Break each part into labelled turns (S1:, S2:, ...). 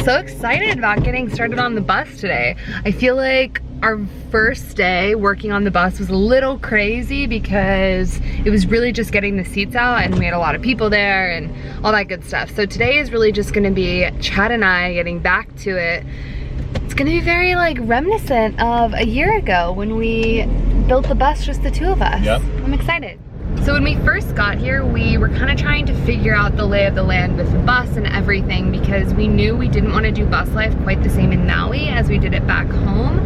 S1: So excited about getting started on the bus today. I feel like our first day working on the bus was a little crazy because it was really just getting the seats out and we had a lot of people there and all that good stuff. So today is really just gonna be Chad and I getting back to it. It's gonna be very like reminiscent of a year ago when we built the bus, just the two of us.
S2: Yep.
S1: I'm excited. So when we first got here, we were kind of trying to figure out the lay of the land with the bus and everything because we knew we didn't want to do bus life quite the same in Maui as we did it back home.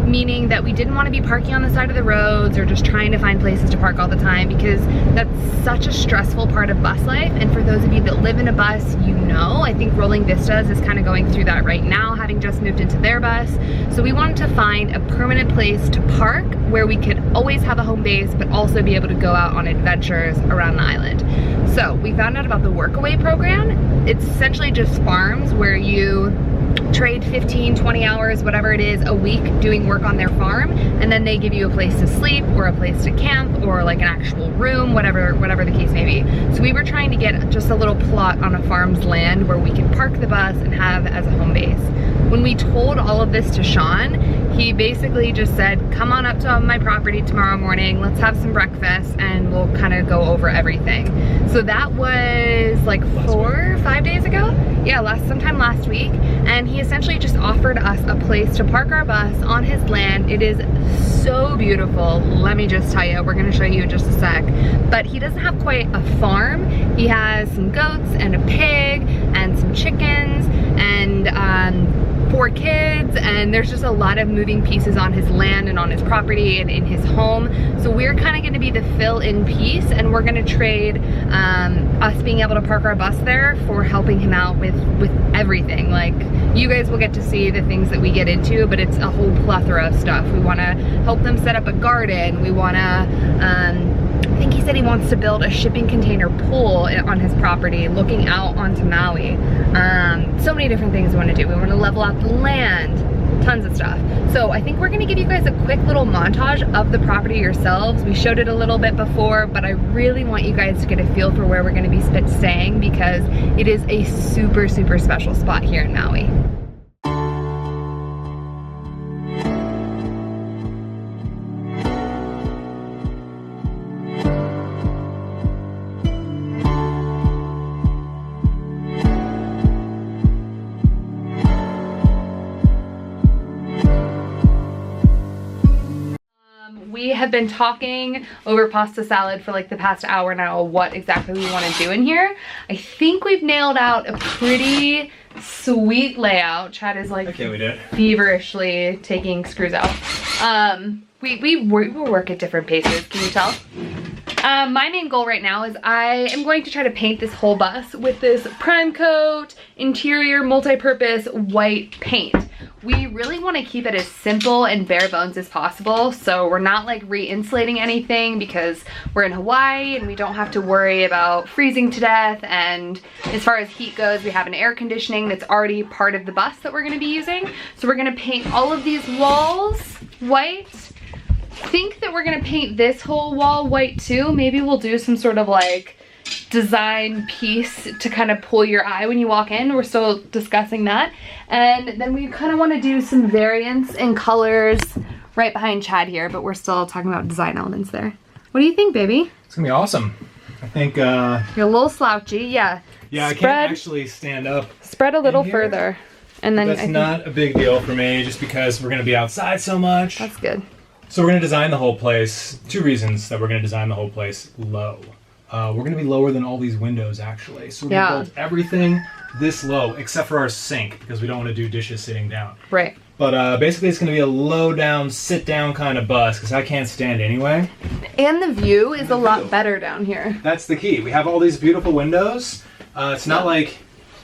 S1: Meaning that we didn't want to be parking on the side of the roads or just trying to find places to park all the time because that's such a stressful part of bus life. And for those of you that live in a bus, you know, I think Rolling Vistas is kind of going through that right now, having just moved into their bus. So we wanted to find a permanent place to park where we could always have a home base, but also be able to go out on adventures around the island. So we found out about the Workaway program. It's essentially just farms where you trade 15, 20 hours, whatever it is, a week doing work on their farm, and then they give you a place to sleep or a place to camp or like an actual room, whatever the case may be. So we were trying to get just a little plot on a farm's land where we can park the bus and have as a home base. When we told all of this to Sean, he basically just said, come on up to my property tomorrow morning, let's have some breakfast and we'll kind of go over everything. So that was like 4 or 5 days ago? Yeah, sometime last week. And he essentially just offered us a place to park our bus on his land. It is so beautiful. Let me just tell you, we're gonna show you in just a sec. But he doesn't have quite a farm. He has some goats and a pig and some chickens and 4 kids, and there's just a lot of moving pieces on his land and on his property and in his home. So we're kind of going to be the fill-in piece, and we're going to trade us being able to park our bus there for helping him out with everything. Like, you guys will get to see the things that we get into, but it's a whole plethora of stuff. We want to help them set up a garden. We want to I think he said he wants to build a shipping container pool on his property looking out onto Maui. So many different things we want to do. We want to level out the land, tons of stuff. So I think we're going to give you guys a quick little montage of the property yourselves. We showed it a little bit before, but I really want you guys to get a feel for where we're going to be staying because it is a super, super special spot here in Maui. We have been talking over pasta salad for like the past hour now what exactly we want to do in here. I think we've nailed out a pretty sweet layout. Chad is like feverishly taking screws out. We work at different paces, can you tell? My main goal right now is I am going to try to paint this whole bus with this prime coat interior multi-purpose white paint. We really want to keep it as simple and bare bones as possible, so we're not like re-insulating anything because we're in Hawaii and we don't have to worry about freezing to death, and as far as heat goes, we have an air conditioning that's already part of the bus that we're going to be using. So we're going to paint all of these walls white. I think that we're going to paint this whole wall white too. Maybe we'll do some sort of like design piece to kind of pull your eye when you walk in. We're still discussing that. And then we kind of want to do some variants in colors right behind Chad here, but we're still talking about design elements there. What do you think, baby?
S2: It's gonna be awesome. I think
S1: you're a little slouchy. Yeah,
S2: I can't actually stand up.
S1: Spread a little further, and then
S2: that's not a big deal for me just because we're gonna be outside so much.
S1: That's good.
S2: So we're gonna design the whole place. 2 reasons that we're gonna design the whole place low. We're gonna be lower than all these windows actually. So we're gonna build everything this low except for our sink because we don't want to do dishes sitting down.
S1: Right.
S2: But basically it's gonna be a low down, sit down kind of bus because I can't stand anyway.
S1: And the view is a lot better down here.
S2: That's the key. We have all these beautiful windows. It's not like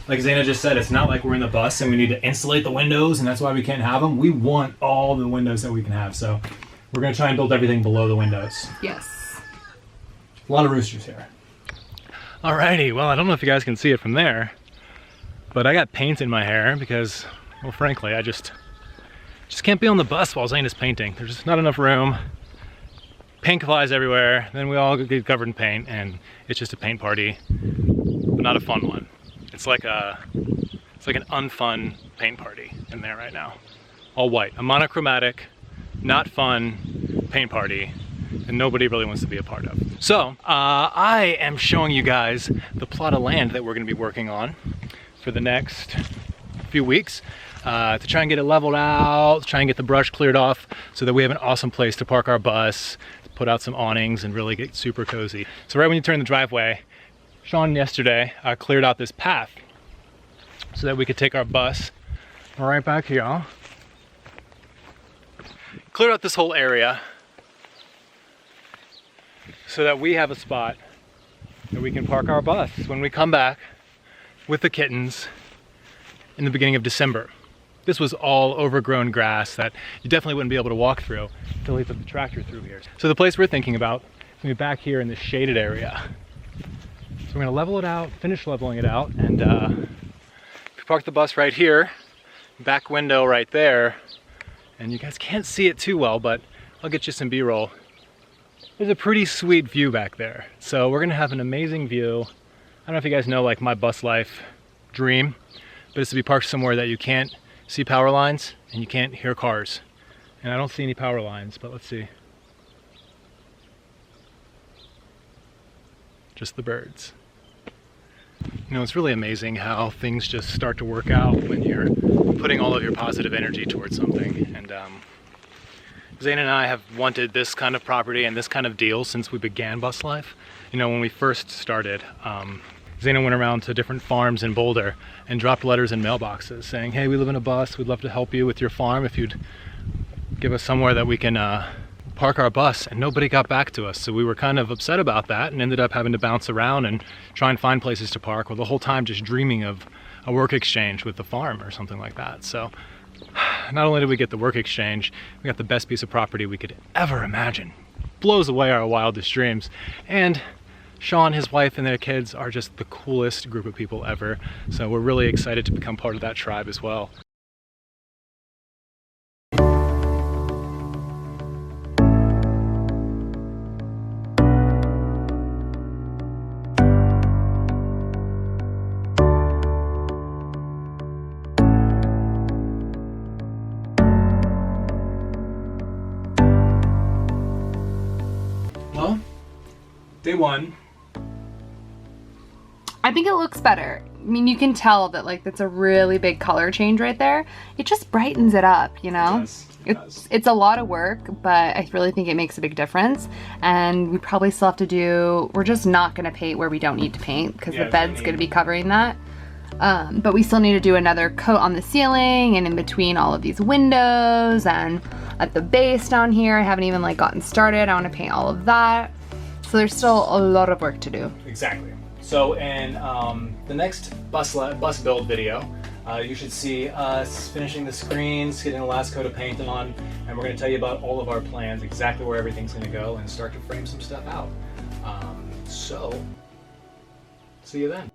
S2: Zana just said, it's not like we're in the bus and we need to insulate the windows and that's why we can't have them. We want all the windows that we can have. So we're gonna try and build everything below the windows.
S1: Yes.
S2: A lot of roosters here.
S3: Alrighty, well I don't know if you guys can see it from there, but I got paint in my hair because, well frankly, I just can't be on the bus while Zane is painting. There's just not enough room. Paint flies everywhere, then we all get covered in paint and it's just a paint party, but not a fun one. It's like a It's like an unfun paint party in there right now. All white, a monochromatic, not fun paint party and nobody really wants to be a part of. So I am showing you guys the plot of land that we're gonna be working on for the next few weeks to try and get it leveled out, try and get the brush cleared off so that we have an awesome place to park our bus, put out some awnings and really get super cozy. So right when you turn the driveway, Sean yesterday cleared out this path so that we could take our bus right back here. Cleared out this whole area so that we have a spot that we can park our bus when we come back with the kittens in the beginning of December. This was all overgrown grass that you definitely wouldn't be able to walk through until we put the tractor through here. So the place we're thinking about is gonna be back here in this shaded area. So we're gonna level it out, finish leveling it out, and we park the bus right here, back window right there, and you guys can't see it too well, but I'll get you some B-roll. There's a pretty sweet view back there. So we're gonna have an amazing view. I don't know if you guys know like my bus life dream, but it's to be parked somewhere that you can't see power lines and you can't hear cars. And I don't see any power lines, but let's see. Just the birds. You know, it's really amazing how things just start to work out when you're putting all of your positive energy towards something. And Zane and I have wanted this kind of property and this kind of deal since we began bus life. You know, when we first started, Zane went around to different farms in Boulder and dropped letters in mailboxes saying, hey, we live in a bus, we'd love to help you with your farm if you'd give us somewhere that we can park our bus, and nobody got back to us. So we were kind of upset about that and ended up having to bounce around and try and find places to park, well, the whole time just dreaming of a work exchange with the farm or something like that. So not only did we get the work exchange, we got the best piece of property we could ever imagine. Blows away our wildest dreams. And Sean, his wife, and their kids are just the coolest group of people ever. So we're really excited to become part of that tribe as well.
S2: Well, day one.
S1: I think it looks better. I mean, you can tell that like that's a really big color change right there. It just brightens it up, you know? It's a lot of work, but I really think it makes a big difference. And we probably still have to do, we're just not gonna paint where we don't need to paint because the bed's gonna be covering that. But we still need to do another coat on the ceiling and in between all of these windows and at the base down here. I haven't even like gotten started. I wanna paint all of that. So there's still a lot of work to do.
S2: Exactly. So in the next bus build video, you should see us finishing the screens, getting the last coat of paint on, and we're going to tell you about all of our plans, exactly where everything's going to go, and start to frame some stuff out. So, see you then.